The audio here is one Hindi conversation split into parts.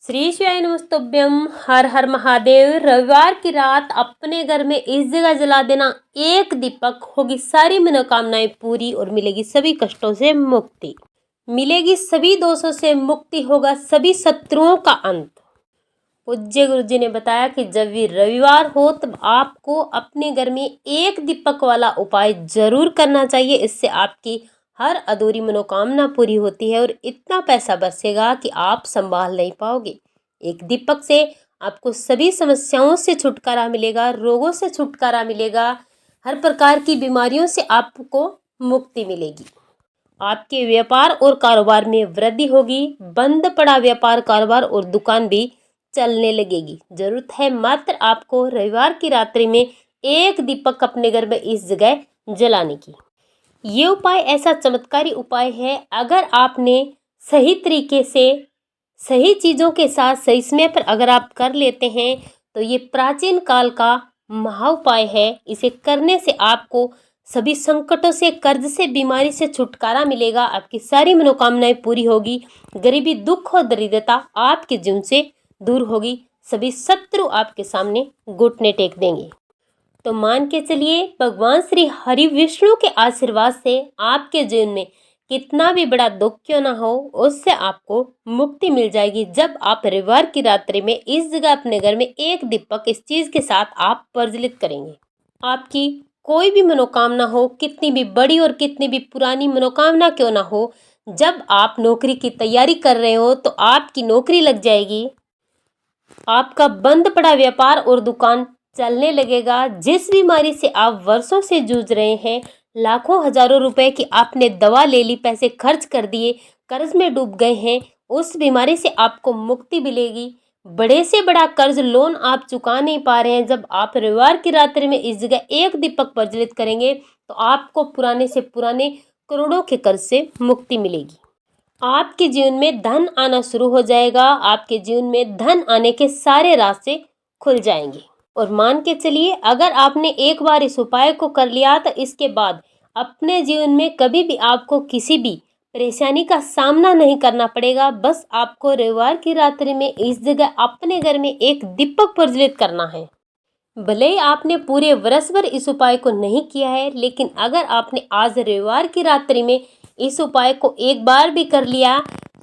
श्री शिवाय नमस्तुभ्यम। हर हर महादेव। रविवार की रात अपने घर में इस जगह जला देना, एक दीपक, होगी सारी मनोकामनाएं पूरी और मिलेगी सभी कष्टों से मुक्ति, मिलेगी सभी दोषों से मुक्ति, होगा सभी शत्रुओं का अंत। पूज्य गुरु जी ने बताया कि जब भी रविवार हो तब आपको अपने घर में एक दीपक वाला उपाय जरूर करना चाहिए। इससे आपकी हर अधूरी मनोकामना पूरी होती है और इतना पैसा बरसेगा कि आप संभाल नहीं पाओगे। एक दीपक से आपको सभी समस्याओं से छुटकारा मिलेगा, रोगों से छुटकारा मिलेगा, हर प्रकार की बीमारियों से आपको मुक्ति मिलेगी। आपके व्यापार और कारोबार में वृद्धि होगी। बंद पड़ा व्यापार कारोबार और दुकान भी चलने लगेगी। जरूरत है मात्र आपको रविवार की रात्रि में एक दीपक अपने घर में इस जगह जलाने की। ये उपाय ऐसा चमत्कारी उपाय है, अगर आपने सही तरीके से सही चीज़ों के साथ सही समय पर अगर आप कर लेते हैं तो ये प्राचीन काल का महा उपाय है। इसे करने से आपको सभी संकटों से, कर्ज से, बीमारी से छुटकारा मिलेगा। आपकी सारी मनोकामनाएं पूरी होगी। गरीबी, दुख और दरिद्रता आपके जीवन से दूर होगी। सभी शत्रु आपके सामने घुटने टेक देंगे। तो मान के चलिए, भगवान श्री हरि विष्णु के आशीर्वाद से आपके जीवन में कितना भी बड़ा दुख क्यों ना हो, उससे आपको मुक्ति मिल जाएगी। जब आप रविवार की रात्रि में इस जगह अपने घर में एक दीपक इस चीज के साथ आप प्रज्वलित करेंगे। आपकी कोई भी मनोकामना हो, कितनी भी बड़ी और कितनी भी पुरानी मनोकामना क्यों ना हो, जब आप नौकरी की तैयारी कर रहे हो तो आपकी नौकरी लग जाएगी। आपका बंद पड़ा व्यापार और दुकान चलने लगेगा। जिस बीमारी से आप वर्षों से जूझ रहे हैं, लाखों हजारों रुपए की आपने दवा ले ली, पैसे खर्च कर दिए, कर्ज में डूब गए हैं, उस बीमारी से आपको मुक्ति मिलेगी। बड़े से बड़ा कर्ज लोन आप चुका नहीं पा रहे हैं, जब आप रविवार की रात्रि में इस जगह एक दीपक प्रज्वलित करेंगे तो आपको पुराने से पुराने करोड़ों के कर्ज से मुक्ति मिलेगी। आपके जीवन में धन आना शुरू हो जाएगा। आपके जीवन में धन आने के सारे रास्ते खुल जाएंगे। और मान के चलिए, अगर आपने एक बार इस उपाय को कर लिया तो इसके बाद अपने जीवन में कभी भी आपको किसी भी परेशानी का सामना नहीं करना पड़ेगा। बस आपको रविवार की रात्रि में इस जगह अपने घर में एक दीपक प्रज्वलित करना है। भले ही आपने पूरे वर्ष भर इस उपाय को नहीं किया है, लेकिन अगर आपने आज रविवार की रात्रि में इस उपाय को एक बार भी कर लिया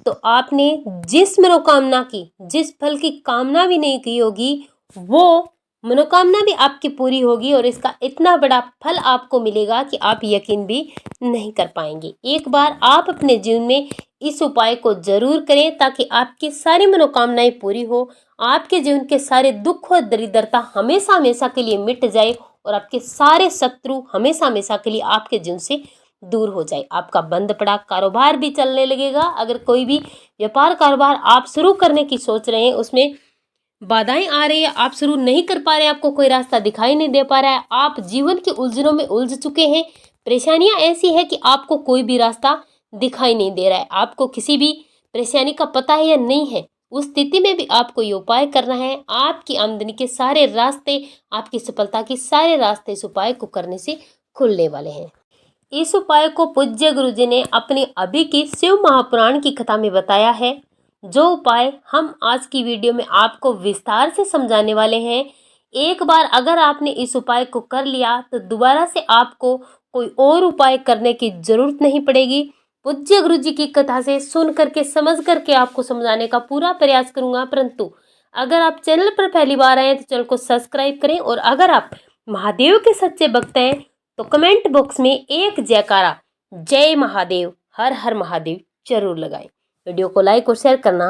तो आपने जिस मनोकामना की, जिस फल की कामना भी नहीं की होगी, वो मनोकामना भी आपकी पूरी होगी और इसका इतना बड़ा फल आपको मिलेगा कि आप यकीन भी नहीं कर पाएंगे। एक बार आप अपने जीवन में इस उपाय को जरूर करें ताकि आपकी सारी मनोकामनाएं पूरी हो, आपके जीवन के सारे दुख और दरिद्रता हमेशा हमेशा के लिए मिट जाए और आपके सारे शत्रु हमेशा हमेशा के लिए आपके जीवन से दूर हो जाए। आपका बंद पड़ा कारोबार भी चलने लगेगा। अगर कोई भी व्यापार कारोबार आप शुरू करने की सोच रहे हैं, उसमें बाधाएं आ रही है, आप शुरू नहीं कर पा रहे हैं, आपको कोई रास्ता दिखाई नहीं दे पा रहा है, आप जीवन की उलझनों में उलझ चुके हैं, परेशानियां ऐसी है कि आपको कोई भी रास्ता दिखाई नहीं दे रहा है, आपको किसी भी परेशानी का पता है या नहीं है, उस स्थिति में भी आपको ये उपाय करना है। आपकी आमदनी के सारे रास्ते, आपकी सफलता के सारे रास्ते इस उपाय को करने से खुलने वाले हैं। इस उपाय को पूज्य गुरु जी ने अपनी अभी की शिव महापुराण की कथा में बताया है। जो उपाय हम आज की वीडियो में आपको विस्तार से समझाने वाले हैं, एक बार अगर आपने इस उपाय को कर लिया तो दोबारा से आपको कोई और उपाय करने की जरूरत नहीं पड़ेगी। पूज्य गुरु जी की कथा से सुन करके, समझ करके आपको समझाने का पूरा प्रयास करूंगा। परंतु अगर आप चैनल पर पहली बार आए तो चैनल को सब्सक्राइब करें और अगर आप महादेव के सच्चे भक्त हैं तो कमेंट बॉक्स में एक जयकारा जय महादेव, हर हर महादेव जरूर लगाएं। वीडियो को लाइक और शेयर करना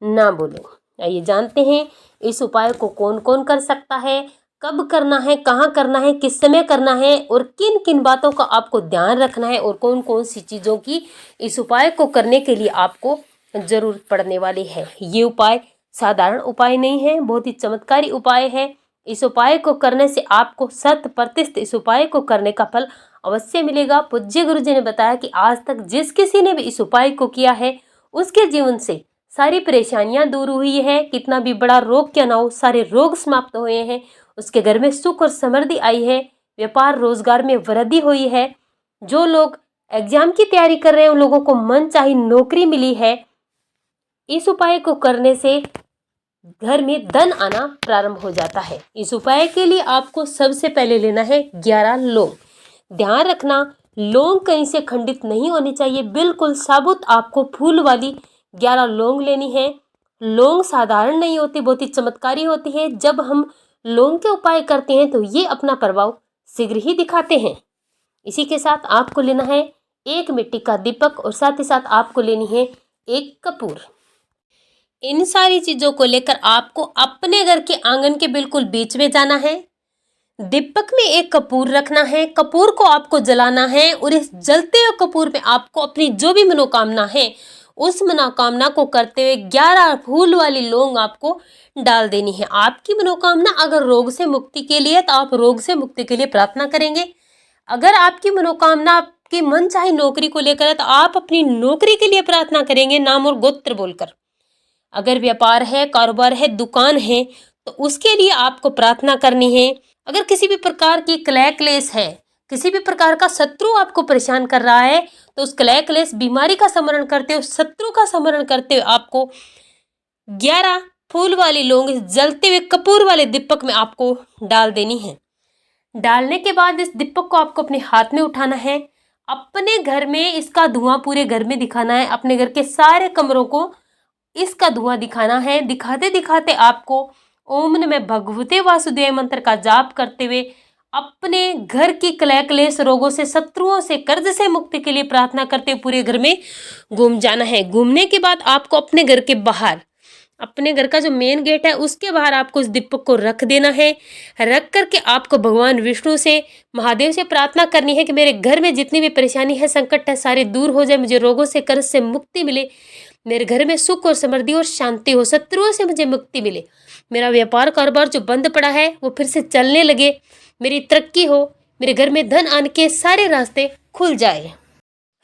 ना भूलें। आइए जानते हैं इस उपाय को कौन कौन कर सकता है, कब करना है, कहाँ करना है, किस समय करना है और किन किन बातों का आपको ध्यान रखना है और कौन कौन सी चीज़ों की इस उपाय को करने के लिए आपको जरूरत पड़ने वाली है। ये उपाय साधारण उपाय नहीं है, बहुत ही चमत्कारी उपाय है। इस उपाय को करने से आपको 100% इस उपाय को करने का फल अवश्य मिलेगा। पूज्य गुरु जी ने बताया कि आज तक जिस किसी ने भी इस उपाय को किया है उसके जीवन से सारी परेशानियां दूर हुई है। कितना भी बड़ा रोग क्या ना हो, सारे रोग समाप्त हुए हैं। उसके घर में सुख और समृद्धि आई है। व्यापार रोजगार में वृद्धि हुई है। जो लोग एग्जाम की तैयारी कर रहे हैं उन लोगों को मनचाही नौकरी मिली है। इस उपाय को करने से घर में धन आना प्रारंभ हो जाता है। इस उपाय के लिए आपको सबसे पहले लेना है 11 लौंग। ध्यान रखना, लौंग कहीं से खंडित नहीं होनी चाहिए, बिल्कुल साबुत आपको फूल वाली 11 लौंग लेनी है। लौंग साधारण नहीं होती, बहुत ही चमत्कारी होती है। जब हम लौंग के उपाय करते हैं तो ये अपना प्रभाव शीघ्र ही दिखाते हैं। इसी के साथ आपको लेना है एक मिट्टी का दीपक और साथ ही साथ आपको लेनी है एक कपूर। इन सारी चीजों को लेकर आपको अपने घर के आंगन के बिल्कुल बीच में जाना है। दीपक में एक कपूर रखना है, कपूर को आपको जलाना है और इस जलते हुए कपूर में आपको अपनी जो भी मनोकामना है उस मनोकामना को करते हुए 11 फूल वाली लौंग आपको डाल देनी है। आपकी मनोकामना अगर रोग से मुक्ति के लिए, तो आप रोग से मुक्ति के लिए प्रार्थना करेंगे। अगर आपकी मनोकामना आपकी मन चाहे नौकरी को लेकर है तो आप अपनी नौकरी के लिए प्रार्थना करेंगे नाम और गोत्र बोलकर। अगर व्यापार है, कारोबार है, दुकान है तो उसके लिए आपको प्रार्थना करनी है। अगर किसी भी प्रकार की कलह क्लेश है, किसी भी प्रकार का शत्रु आपको परेशान कर रहा है तो उस कलह क्लेश बीमारी का स्मरण करते हुए, शत्रु का स्मरण करते हुए आपको 11 फूल वाली लौंग जलते हुए कपूर वाले दीपक में आपको डाल देनी है। डालने के बाद इस दीपक को आपको अपने हाथ में उठाना है। अपने घर में इसका धुआं पूरे घर में दिखाना है, अपने घर के सारे कमरों को इसका धुआं दिखाना है। दिखाते दिखाते आपको ओम नमः भगवते वासुदेव मंत्र का जाप करते हुए अपने घर की कलह क्लेश रोगों से, शत्रुओं से, कर्ज से मुक्ति के लिए प्रार्थना करते हुए पूरे घर में घूम जाना है। घूमने के बाद आपको अपने घर के बाहर, अपने घर का जो मेन गेट है उसके बाहर आपको इस दीपक को रख देना है। रख करके आपको भगवान विष्णु से, महादेव से प्रार्थना करनी है कि मेरे घर में जितनी भी परेशानी है, संकट है, सारे दूर हो जाए, मुझे रोगों से, कर्ज से मुक्ति मिले, मेरे घर में सुख और समृद्धि और शांति हो, शत्रुओं से मुझे मुक्ति मिले, मेरा व्यापार कारोबार जो बंद पड़ा है वो फिर से चलने लगे, मेरी तरक्की हो, मेरे घर में धन आने के सारे रास्ते खुल जाए।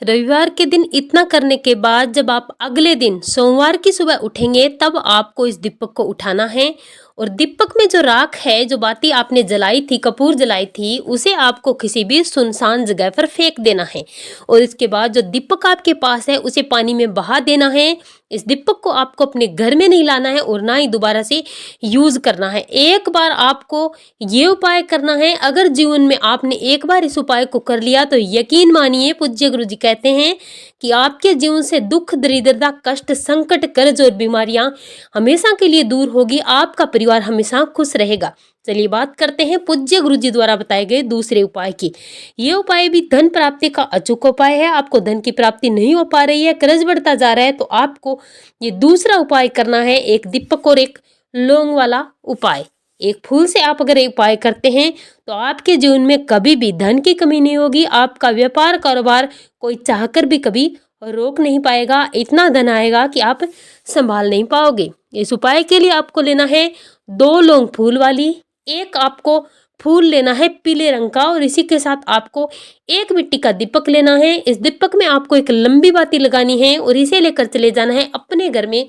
रविवार के दिन इतना करने के बाद जब आप अगले दिन सोमवार की सुबह उठेंगे तब आपको इस दीपक को उठाना है और दीपक में जो राख है, जो बाती आपने जलाई थी, कपूर जलाई थी, उसे आपको किसी भी सुनसान जगह पर फेंक देना है और इसके बाद जो दीपक आपके पास है उसे पानी में बहा देना है। इस दीपक को आपको अपने घर में नहीं लाना है और ना ही दोबारा से यूज करना है। एक बार आपको ये उपाय करना है। अगर जीवन में आपने एक बार इस उपाय को कर लिया तो यकीन मानिए, पूज्य गुरु जी कहते हैं कि आपके जीवन से दुख, दरिद्रता, कष्ट, संकट, कर्ज और बीमारियां हमेशा के लिए दूर होगी। आपका परिवार हमेशा खुश रहेगा। चलिए बात करते हैं पूज्य गुरु जी द्वारा बताए गए दूसरे उपाय की। ये उपाय भी धन प्राप्ति का अचूक उपाय है। आपको धन की प्राप्ति नहीं हो पा रही है, कर्ज बढ़ता जा रहा है, तो आपको ये दूसरा उपाय करना है, एक दीपक और एक लौंग वाला उपाय। एक फूल से आप अगर एक उपाय करते हैं तो आपके जीवन में कभी भी धन की कमी नहीं होगी। आपका व्यापार कारोबार कोई चाहकर भी कभी रोक नहीं पाएगा। इतना धन आएगा कि आप संभाल नहीं पाओगे। इस उपाय के लिए आपको लेना है 2 लौंग फूल वाली, एक आपको फूल लेना है पीले रंग का और इसी के साथ आपको एक मिट्टी का दीपक लेना है। इस दीपक में आपको एक लंबी बाती लगानी है और इसे लेकर चले जाना है अपने घर में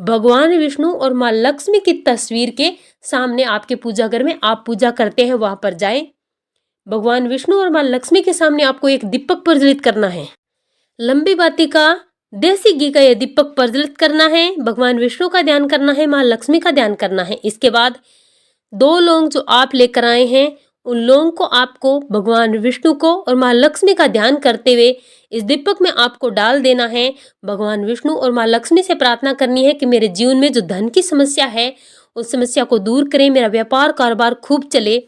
भगवान विष्णु और माँ लक्ष्मी की तस्वीर के सामने। आपके पूजा घर में आप पूजा करते हैं वहां पर जाएं। भगवान विष्णु और माँ लक्ष्मी के सामने आपको एक दीपक प्रज्वलित करना है। लंबी बाती का देसी घी का यह दीपक प्रज्वलित करना है। भगवान विष्णु का ध्यान करना है, माँ लक्ष्मी का ध्यान करना है। इसके बाद 2 लौंग जो आप लेकर आए हैं उन लौंग को आपको भगवान विष्णु को और माँ लक्ष्मी का ध्यान करते हुए इस दीपक में आपको डाल देना है। भगवान विष्णु और माँ लक्ष्मी से प्रार्थना करनी है कि मेरे जीवन में जो धन की समस्या है उस समस्या को दूर करें, मेरा व्यापार कारोबार खूब चले,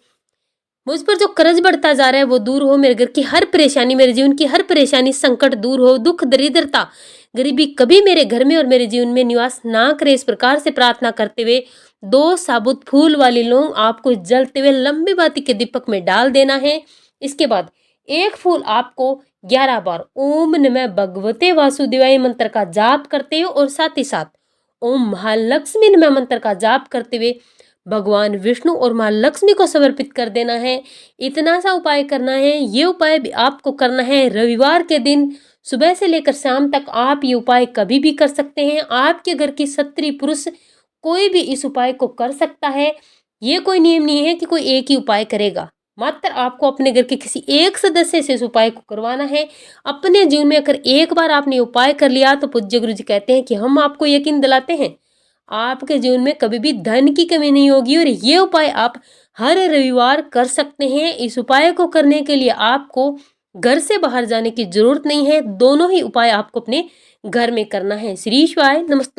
मुझ पर जो कर्ज बढ़ता जा रहा है वो दूर हो, मेरे घर की हर परेशानी, मेरे जीवन की हर परेशानी, संकट दूर हो, दुख, दरिद्रता, गरीबी कभी मेरे घर में और मेरे जीवन में निवास ना करे। इस प्रकार से प्रार्थना करते हुए 2 साबुत फूल वाली लौंग आपको जलते हुए लंबी बाती के दीपक में डाल देना है। इसके बाद एक फूल आपको 11 बार ओम नमः भगवते वासुदेवाय मंत्र का जाप करते हुए और साथ ही साथ ओम महालक्ष्मी नमः मंत्र का जाप करते हुए भगवान विष्णु और माँ लक्ष्मी को समर्पित कर देना है। इतना सा उपाय करना है। ये उपाय भी आपको करना है रविवार के दिन सुबह से लेकर शाम तक। आप ये उपाय कभी भी कर सकते हैं। आपके घर की स्त्री पुरुष कोई भी इस उपाय को कर सकता है। ये कोई नियम नहीं है कि कोई एक ही उपाय करेगा, मात्र आपको अपने घर के किसी एक सदस्य से इस उपाय को करवाना है। अपने जीवन में अगर एक बार आपने उपाय कर लिया तो पूज्य गुरु जी कहते हैं कि हम आपको यकीन दिलाते हैं आपके जीवन में कभी भी धन की कमी नहीं होगी और ये उपाय आप हर रविवार कर सकते हैं। इस उपाय को करने के लिए आपको घर से बाहर जाने की जरूरत नहीं है, दोनों ही उपाय आपको अपने घर में करना है। श्री शिवाय नमस्ते।